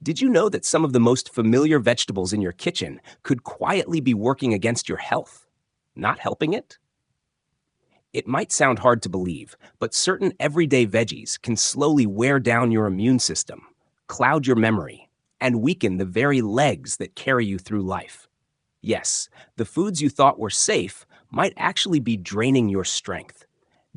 Did you know that some of the most familiar vegetables in your kitchen could quietly be working against your health, not helping it? It might sound hard to believe, but certain everyday veggies can slowly wear down your immune system, cloud your memory, and weaken the very legs that carry you through life. Yes, the foods you thought were safe might actually be draining your strength.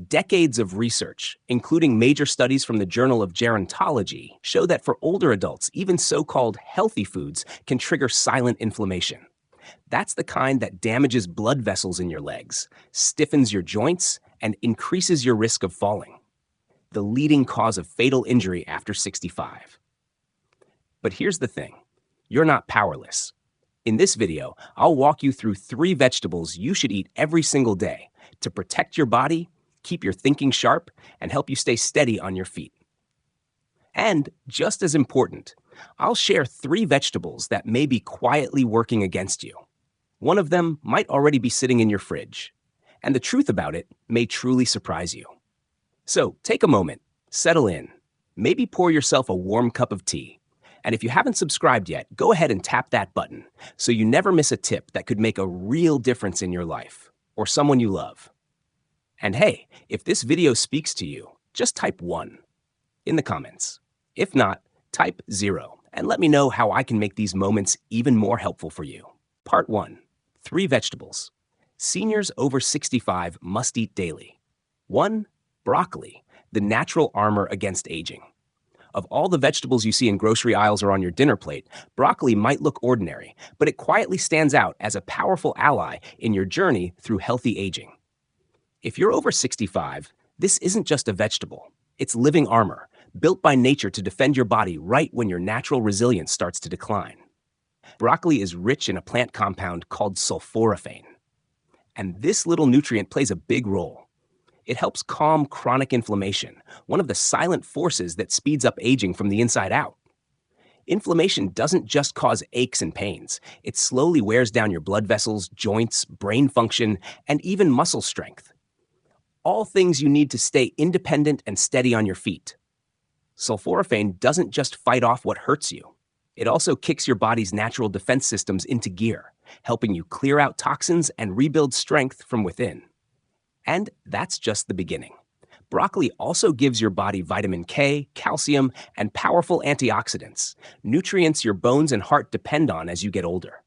Decades of research, including major studies from the Journal of Gerontology, show that for older adults, even so-called healthy foods can trigger silent inflammation. That's the kind that damages blood vessels in your legs, stiffens your joints, and increases your risk of falling, the leading cause of fatal injury after 65. But here's the thing, you're not powerless. In this video, I'll walk you through 3 vegetables you should eat every single day to protect your body, keep your thinking sharp, and help you stay steady on your feet. And just as important, I'll share 3 vegetables that may be quietly working against you. One of them might already be sitting in your fridge, and the truth about it may truly surprise you. So take a moment, settle in, maybe pour yourself a warm cup of tea. And if you haven't subscribed yet, go ahead and tap that button so you never miss a tip that could make a real difference in your life or someone you love. And hey, if this video speaks to you, just type 1 in the comments. If not, type 0 and let me know how I can make these moments even more helpful for you. Part 1. 3 vegetables seniors over 65 must eat daily. 1. Broccoli, the natural armor against aging. Of all the vegetables you see in grocery aisles or on your dinner plate, broccoli might look ordinary, but it quietly stands out as a powerful ally in your journey through healthy aging. If you're over 65, this isn't just a vegetable. It's living armor, built by nature to defend your body right when your natural resilience starts to decline. Broccoli is rich in a plant compound called sulforaphane. And this little nutrient plays a big role. It helps calm chronic inflammation, one of the silent forces that speeds up aging from the inside out. Inflammation doesn't just cause aches and pains. It slowly wears down your blood vessels, joints, brain function, and even muscle strength. All things you need to stay independent and steady on your feet. Sulforaphane doesn't just fight off what hurts you. It also kicks your body's natural defense systems into gear, helping you clear out toxins and rebuild strength from within. And that's just the beginning. Broccoli also gives your body vitamin K, calcium, and powerful antioxidants, nutrients your bones and heart depend on as you get older.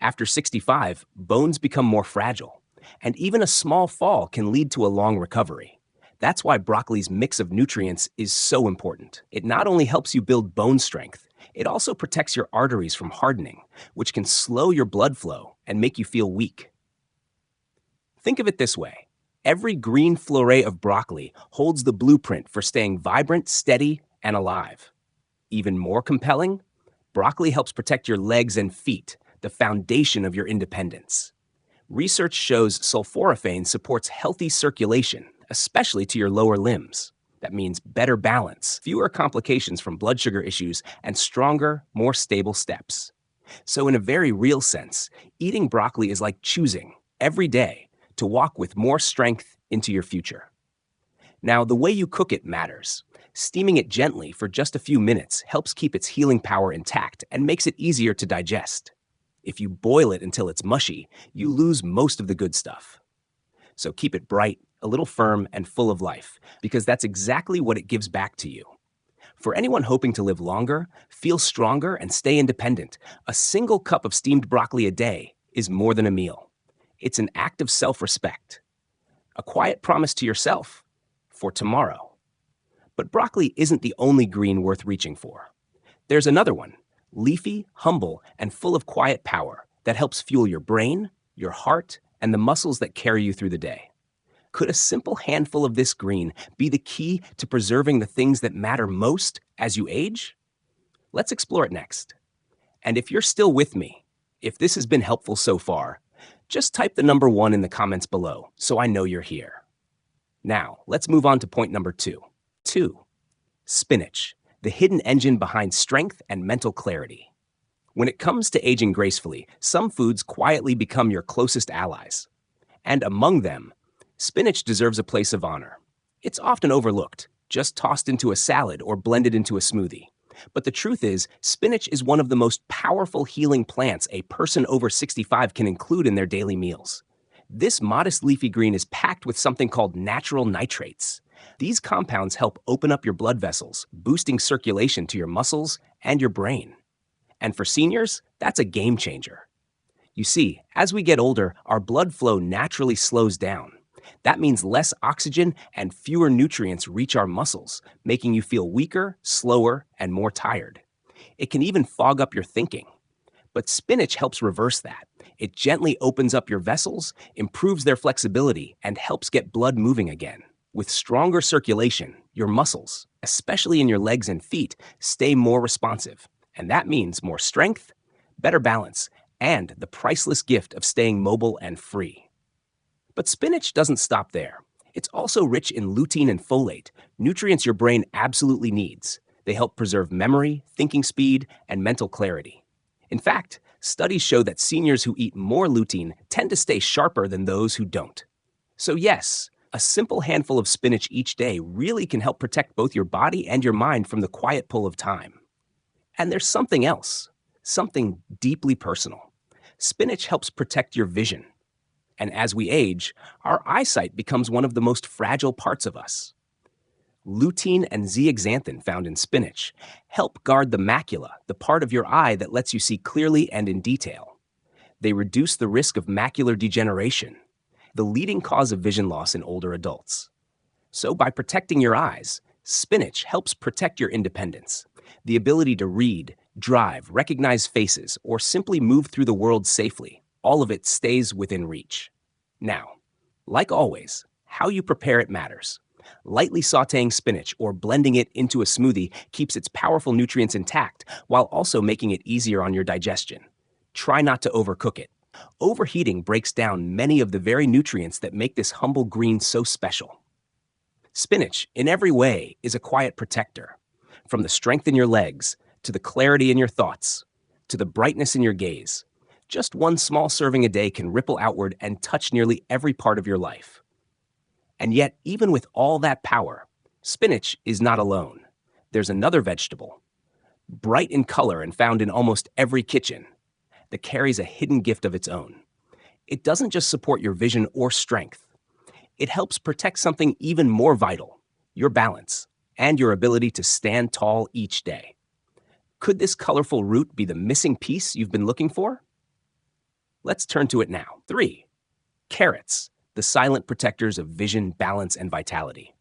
After 65, bones become more fragile, and even a small fall can lead to a long recovery. That's why broccoli's mix of nutrients is so important. It not only helps you build bone strength, it also protects your arteries from hardening, which can slow your blood flow and make you feel weak. Think of it this way. Every green florets of broccoli holds the blueprint for staying vibrant, steady, and alive. Even more compelling, broccoli helps protect your legs and feet, the foundation of your independence. Research shows sulforaphane supports healthy circulation, especially to your lower limbs. That means better balance, fewer complications from blood sugar issues, and stronger, more stable steps. So in a very real sense, eating broccoli is like choosing, every day, to walk with more strength into your future. Now, the way you cook it matters. Steaming it gently for just a few minutes helps keep its healing power intact and makes it easier to digest. If you boil it until it's mushy, you lose most of the good stuff. So keep it bright, a little firm, and full of life, because that's exactly what it gives back to you. For anyone hoping to live longer, feel stronger, and stay independent, a single cup of steamed broccoli a day is more than a meal. It's an act of self-respect, a quiet promise to yourself for tomorrow. But broccoli isn't the only green worth reaching for. There's another one, leafy, humble, and full of quiet power that helps fuel your brain, your heart, and the muscles that carry you through the day. Could a simple handful of this green be the key to preserving the things that matter most as you age? Let's explore it next. And if you're still with me, if this has been helpful so far, just type the number 1 in the comments below so I know you're here. Now, let's move on to point number 2. 2. Spinach, the hidden engine behind strength and mental clarity. When it comes to aging gracefully, some foods quietly become your closest allies. And among them, spinach deserves a place of honor. It's often overlooked, just tossed into a salad or blended into a smoothie. But the truth is, spinach is one of the most powerful healing plants a person over 65 can include in their daily meals. This modest leafy green is packed with something called natural nitrates. These compounds help open up your blood vessels, boosting circulation to your muscles and your brain. And for seniors, that's a game changer. You see, as we get older, our blood flow naturally slows down. That means less oxygen and fewer nutrients reach our muscles, making you feel weaker, slower, and more tired. It can even fog up your thinking. But spinach helps reverse that. It gently opens up your vessels, improves their flexibility, and helps get blood moving again. With stronger circulation, your muscles, especially in your legs and feet, stay more responsive. And that means more strength, better balance, and the priceless gift of staying mobile and free. But spinach doesn't stop there. It's also rich in lutein and folate, nutrients your brain absolutely needs. They help preserve memory, thinking speed, and mental clarity. In fact, studies show that seniors who eat more lutein tend to stay sharper than those who don't. So yes, a simple handful of spinach each day really can help protect both your body and your mind from the quiet pull of time. And there's something else, something deeply personal. Spinach helps protect your vision. And as we age, our eyesight becomes one of the most fragile parts of us. Lutein and zeaxanthin found in spinach help guard the macula, the part of your eye that lets you see clearly and in detail. They reduce the risk of macular degeneration, the leading cause of vision loss in older adults. So by protecting your eyes, spinach helps protect your independence, the ability to read, drive, recognize faces, or simply move through the world safely. All of it stays within reach. Now, like always, how you prepare it matters. Lightly sautéing spinach or blending it into a smoothie keeps its powerful nutrients intact while also making it easier on your digestion. Try not to overcook it. Overheating breaks down many of the very nutrients that make this humble green so special. Spinach, in every way, is a quiet protector. From the strength in your legs, to the clarity in your thoughts, to the brightness in your gaze. Just one small serving a day can ripple outward and touch nearly every part of your life. And yet, even with all that power, spinach is not alone. There's another vegetable, bright in color and found in almost every kitchen, that carries a hidden gift of its own. It doesn't just support your vision or strength. It helps protect something even more vital, your balance, and your ability to stand tall each day. Could this colorful root be the missing piece you've been looking for? Let's turn to it now. 3. Carrots, the silent protectors of vision, balance, and vitality.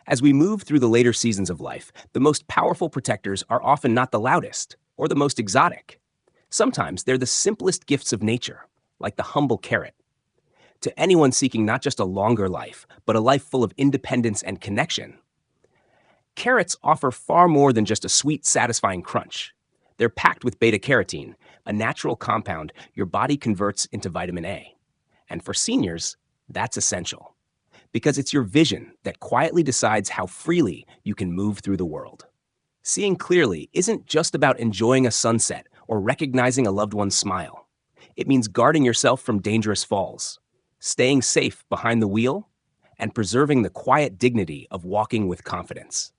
As we move through the later seasons of life, the most powerful protectors are often not the loudest or the most exotic. Sometimes they're the simplest gifts of nature, like the humble carrot. To anyone seeking not just a longer life, but a life full of independence and connection, carrots offer far more than just a sweet, satisfying crunch. They're packed with beta-carotene, a natural compound your body converts into vitamin A. And for seniors, that's essential, because it's your vision that quietly decides how freely you can move through the world. Seeing clearly isn't just about enjoying a sunset or recognizing a loved one's smile. It means guarding yourself from dangerous falls, staying safe behind the wheel, and preserving the quiet dignity of walking with confidence.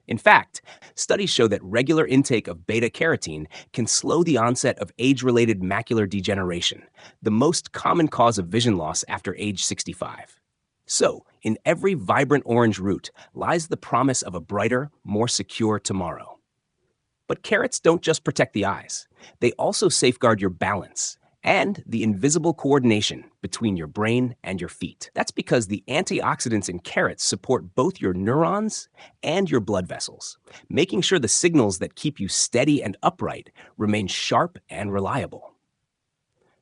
In fact, studies show that regular intake of beta-carotene can slow the onset of age-related macular degeneration, the most common cause of vision loss after age 65. So, in every vibrant orange root lies the promise of a brighter, more secure tomorrow. But carrots don't just protect the eyes. They also safeguard your balance and the invisible coordination between your brain and your feet. That's because the antioxidants in carrots support both your neurons and your blood vessels, making sure the signals that keep you steady and upright remain sharp and reliable.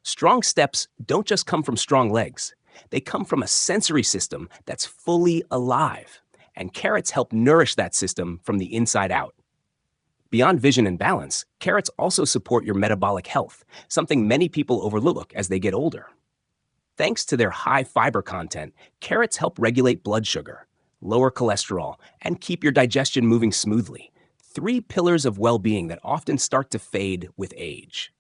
Strong steps don't just come from strong legs. They come from a sensory system that's fully alive, and carrots help nourish that system from the inside out. Beyond vision and balance, carrots also support your metabolic health, something many people overlook as they get older. Thanks to their high fiber content, carrots help regulate blood sugar, lower cholesterol, and keep your digestion moving smoothly. 3 pillars of well-being that often start to fade with age.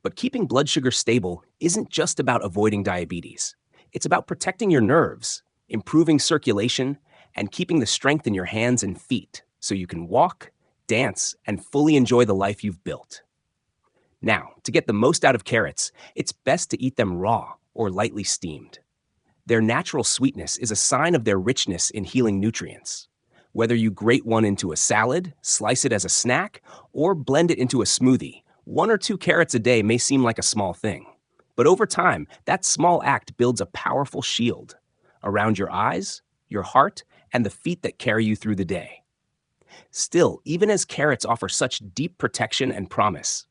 But keeping blood sugar stable isn't just about avoiding diabetes. It's about protecting your nerves, improving circulation, and keeping the strength in your hands and feet so you can walk, dance, and fully enjoy the life you've built. Now, to get the most out of carrots, it's best to eat them raw or lightly steamed. Their natural sweetness is a sign of their richness in healing nutrients. Whether you grate one into a salad, slice it as a snack, or blend it into a smoothie, 1 or 2 carrots a day may seem like a small thing. But over time, that small act builds a powerful shield around your eyes, your heart, and the feet that carry you through the day. Still, even as carrots offer such deep protection and promise,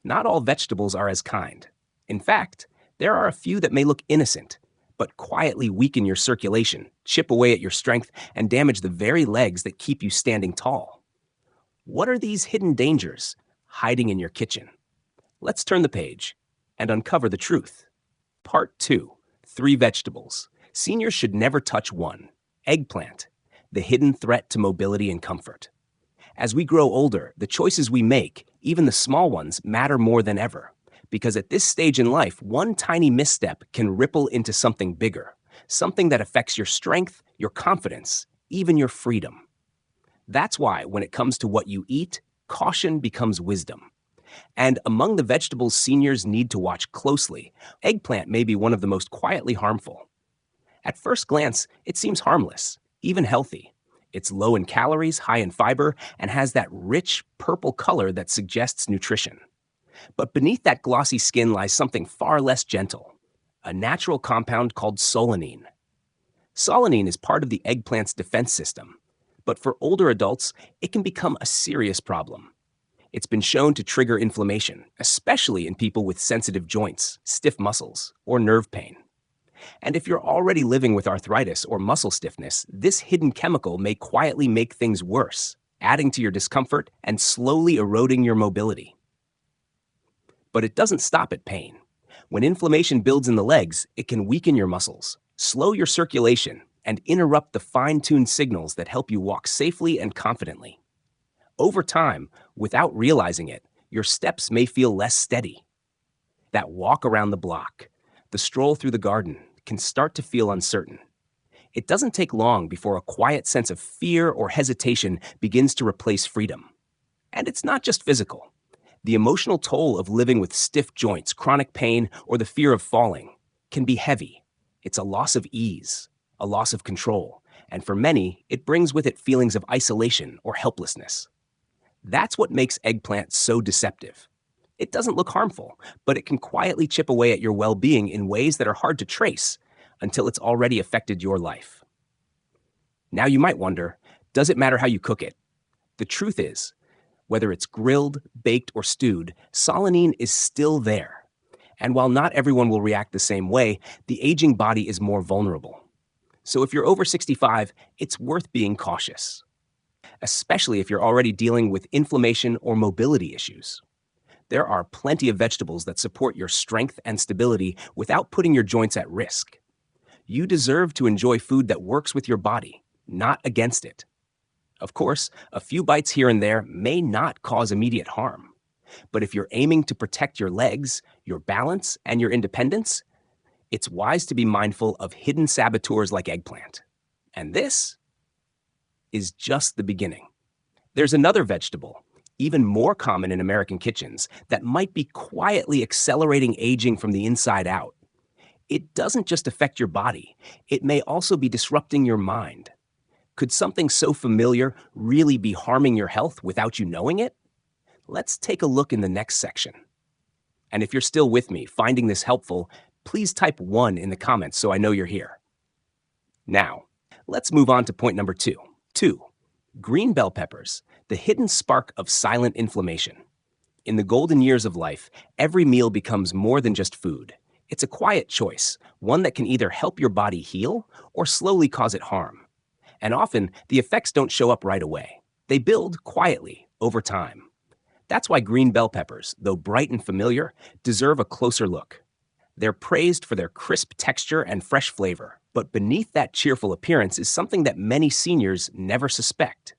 not all vegetables are as kind. In fact, there are a few that may look innocent, but quietly weaken your circulation, chip away at your strength, and damage the very legs that keep you standing tall. What are these hidden dangers hiding in your kitchen? Let's turn the page and uncover the truth. Part 2, 3 vegetables. Seniors should never touch one. Eggplant, the hidden threat to mobility and comfort. As we grow older, the choices we make, even the small ones, matter more than ever. Because at this stage in life, one tiny misstep can ripple into something bigger, something that affects your strength, your confidence, even your freedom. That's why, when it comes to what you eat, caution becomes wisdom. And among the vegetables seniors need to watch closely, eggplant may be one of the most quietly harmful. At first glance, it seems harmless, even healthy. It's low in calories, high in fiber, and has that rich purple color that suggests nutrition. But beneath that glossy skin lies something far less gentle, a natural compound called solanine. Solanine is part of the eggplant's defense system, but for older adults, it can become a serious problem. It's been shown to trigger inflammation, especially in people with sensitive joints, stiff muscles, or nerve pain. And if you're already living with arthritis or muscle stiffness, this hidden chemical may quietly make things worse, adding to your discomfort and slowly eroding your mobility. But it doesn't stop at pain. When inflammation builds in the legs, it can weaken your muscles, slow your circulation, and interrupt the fine-tuned signals that help you walk safely and confidently. Over time, without realizing it, your steps may feel less steady. That walk around the block, the stroll through the garden, can start to feel uncertain. It doesn't take long before a quiet sense of fear or hesitation begins to replace freedom. And it's not just physical. The emotional toll of living with stiff joints, chronic pain, or the fear of falling can be heavy. It's a loss of ease, a loss of control, and for many, it brings with it feelings of isolation or helplessness. That's what makes eggplant so deceptive. It doesn't look harmful, but it can quietly chip away at your well-being in ways that are hard to trace until it's already affected your life. Now you might wonder, does it matter how you cook it? The truth is, whether it's grilled, baked, or stewed, solanine is still there. And while not everyone will react the same way, the aging body is more vulnerable. So if you're over 65, it's worth being cautious, especially if you're already dealing with inflammation or mobility issues. There are plenty of vegetables that support your strength and stability without putting your joints at risk. You deserve to enjoy food that works with your body, not against it. Of course, a few bites here and there may not cause immediate harm. But if you're aiming to protect your legs, your balance, and your independence, it's wise to be mindful of hidden saboteurs like eggplant. And this is just the beginning. There's another vegetable, even more common in American kitchens, that might be quietly accelerating aging from the inside out. It doesn't just affect your body, it may also be disrupting your mind. Could something so familiar really be harming your health without you knowing it? Let's take a look in the next section. And if you're still with me, finding this helpful, please type 1 in the comments so I know you're here. Now, let's move on to point number 2. 2. Green bell peppers, the hidden spark of silent inflammation. In the golden years of life, every meal becomes more than just food. It's a quiet choice, one that can either help your body heal or slowly cause it harm. And often, the effects don't show up right away. They build quietly over time. That's why green bell peppers, though bright and familiar, deserve a closer look. They're praised for their crisp texture and fresh flavor, but beneath that cheerful appearance is something that many seniors never suspect.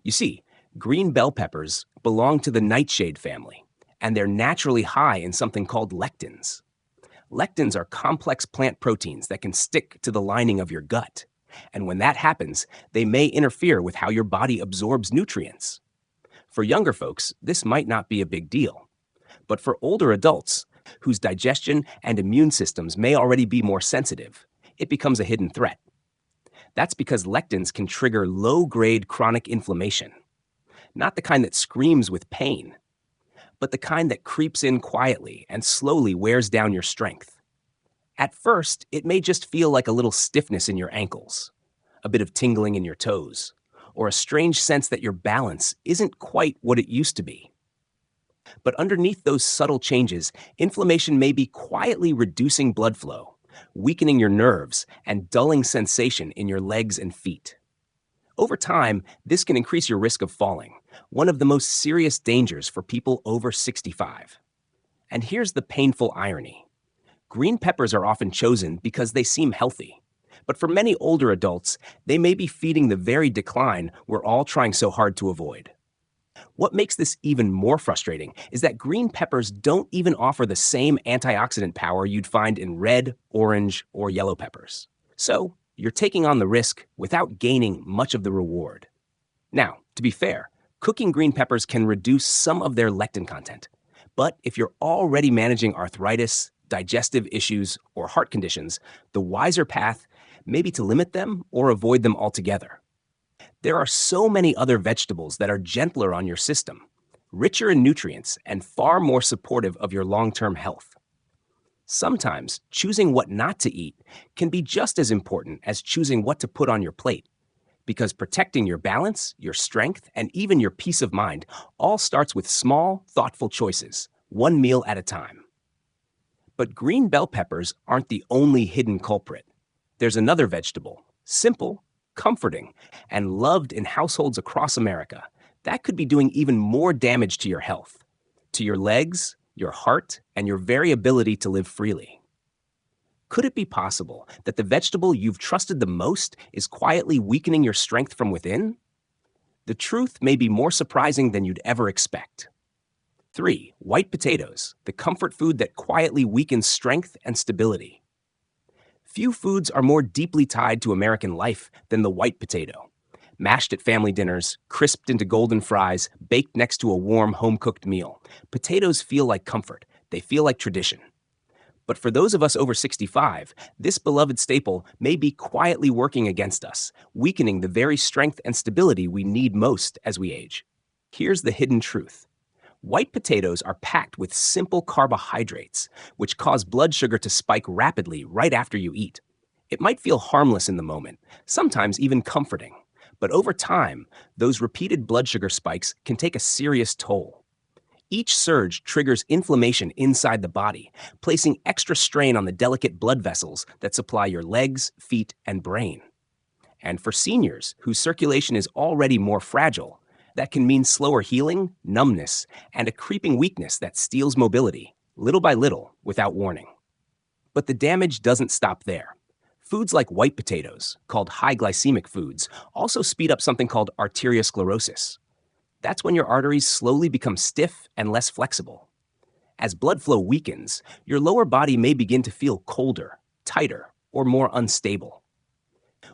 You see, green bell peppers belong to the nightshade family, and they're naturally high in something called lectins. Lectins are complex plant proteins that can stick to the lining of your gut. And when that happens, they may interfere with how your body absorbs nutrients. For younger folks, this might not be a big deal. But for older adults, whose digestion and immune systems may already be more sensitive, it becomes a hidden threat. That's because lectins can trigger low-grade chronic inflammation, not the kind that screams with pain, but the kind that creeps in quietly and slowly wears down your strength. At first, it may just feel like a little stiffness in your ankles, a bit of tingling in your toes, or a strange sense that your balance isn't quite what it used to be. But underneath those subtle changes, inflammation may be quietly reducing blood flow, weakening your nerves, and dulling sensation in your legs and feet. Over time, this can increase your risk of falling, one of the most serious dangers for people over 65. And here's the painful irony. Green peppers are often chosen because they seem healthy. But for many older adults, they may be feeding the very decline we're all trying so hard to avoid. What makes this even more frustrating is that green peppers don't even offer the same antioxidant power you'd find in red, orange, or yellow peppers. So, you're taking on the risk without gaining much of the reward. Now, to be fair, cooking green peppers can reduce some of their lectin content. But if you're already managing arthritis, digestive issues, or heart conditions, the wiser path may be to limit them or avoid them altogether. There are so many other vegetables that are gentler on your system, richer in nutrients, and far more supportive of your long-term health. Sometimes choosing what not to eat can be just as important as choosing what to put on your plate, because protecting your balance, your strength, and even your peace of mind all starts with small, thoughtful choices, one meal at a time. But green bell peppers aren't the only hidden culprit. There's another vegetable, simple, comforting, and loved in households across America, that could be doing even more damage to your health, to your legs, your heart, and your very ability to live freely. Could it be possible that the vegetable you've trusted the most is quietly weakening your strength from within? The truth may be more surprising than you'd ever expect. 3. White potatoes, the comfort food that quietly weakens strength and stability. Few foods are more deeply tied to American life than the white potato. Mashed at family dinners, crisped into golden fries, baked next to a warm home-cooked meal, potatoes feel like comfort. They feel like tradition. But for those of us over 65, this beloved staple may be quietly working against us, weakening the very strength and stability we need most as we age. Here's the hidden truth. White potatoes are packed with simple carbohydrates, which cause blood sugar to spike rapidly right after you eat. It might feel harmless in the moment, sometimes even comforting, but over time, those repeated blood sugar spikes can take a serious toll. Each surge triggers inflammation inside the body, placing extra strain on the delicate blood vessels that supply your legs, feet, and brain. And for seniors whose circulation is already more fragile, that can mean slower healing, numbness, and a creeping weakness that steals mobility, little by little, without warning. But the damage doesn't stop there. Foods like white potatoes, called high glycemic foods, also speed up something called arteriosclerosis. That's when your arteries slowly become stiff and less flexible. As blood flow weakens, your lower body may begin to feel colder, tighter, or more unstable.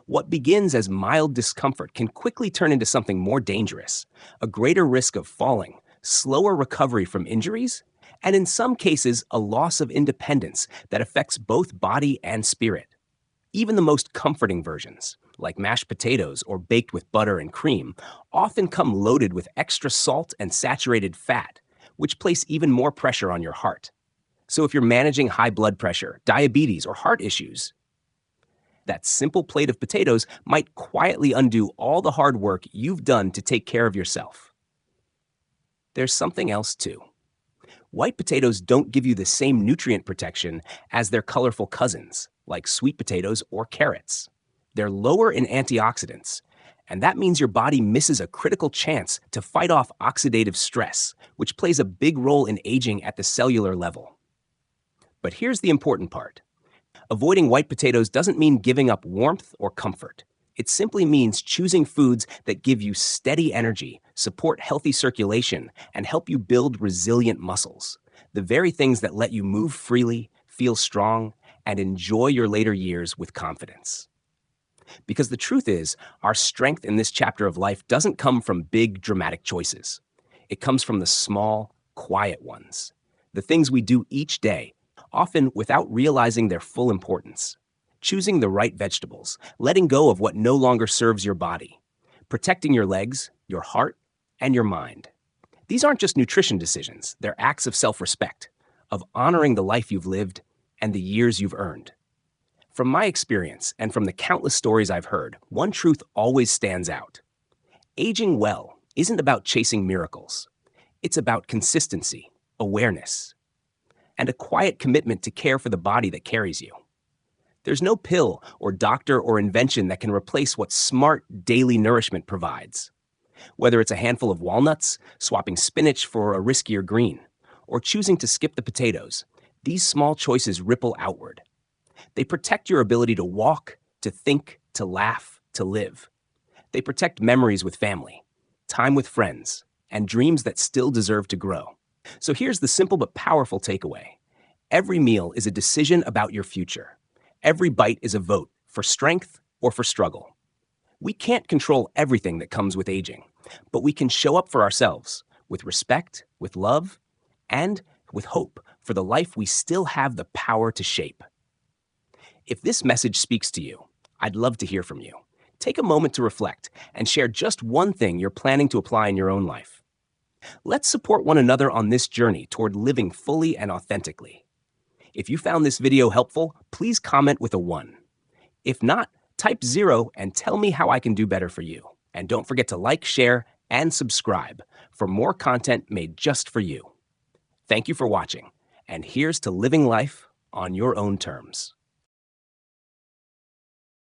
What begins as mild discomfort can quickly turn into something more dangerous, a greater risk of falling, slower recovery from injuries, and in some cases, a loss of independence that affects both body and spirit. Even the most comforting versions, like mashed potatoes or baked with butter and cream, often come loaded with extra salt and saturated fat, which place even more pressure on your heart. So if you're managing high blood pressure, diabetes, or heart issues, that simple plate of potatoes might quietly undo all the hard work you've done to take care of yourself. There's something else too. White potatoes don't give you the same nutrient protection as their colorful cousins, like sweet potatoes or carrots. They're lower in antioxidants, and that means your body misses a critical chance to fight off oxidative stress, which plays a big role in aging at the cellular level. But here's the important part. Avoiding white potatoes doesn't mean giving up warmth or comfort. It simply means choosing foods that give you steady energy, support healthy circulation, and help you build resilient muscles. The very things that let you move freely, feel strong, and enjoy your later years with confidence. Because the truth is, our strength in this chapter of life doesn't come from big, dramatic choices. It comes from the small, quiet ones, the things we do each day, often without realizing their full importance. Choosing the right vegetables, letting go of what no longer serves your body, protecting your legs, your heart, and your mind. These aren't just nutrition decisions, they're acts of self-respect, of honoring the life you've lived and the years you've earned. From my experience and from the countless stories I've heard, one truth always stands out. Aging well isn't about chasing miracles. It's about consistency, awareness, and a quiet commitment to care for the body that carries you. There's no pill or doctor or invention that can replace what smart daily nourishment provides. Whether it's a handful of walnuts, swapping spinach for a riskier green, or choosing to skip the potatoes, these small choices ripple outward. They protect your ability to walk, to think, to laugh, to live. They protect memories with family, time with friends, and dreams that still deserve to grow. So here's the simple but powerful takeaway. Every meal is a decision about your future. Every bite is a vote for strength or for struggle. We can't control everything that comes with aging, but we can show up for ourselves with respect, with love, and with hope for the life we still have the power to shape. If this message speaks to you, I'd love to hear from you. Take a moment to reflect and share just one thing you're planning to apply in your own life. Let's support one another on this journey toward living fully and authentically. If you found this video helpful, please comment with a 1. If not, type 0 and tell me how I can do better for you. And don't forget to like, share, and subscribe for more content made just for you. Thank you for watching, and here's to living life on your own terms.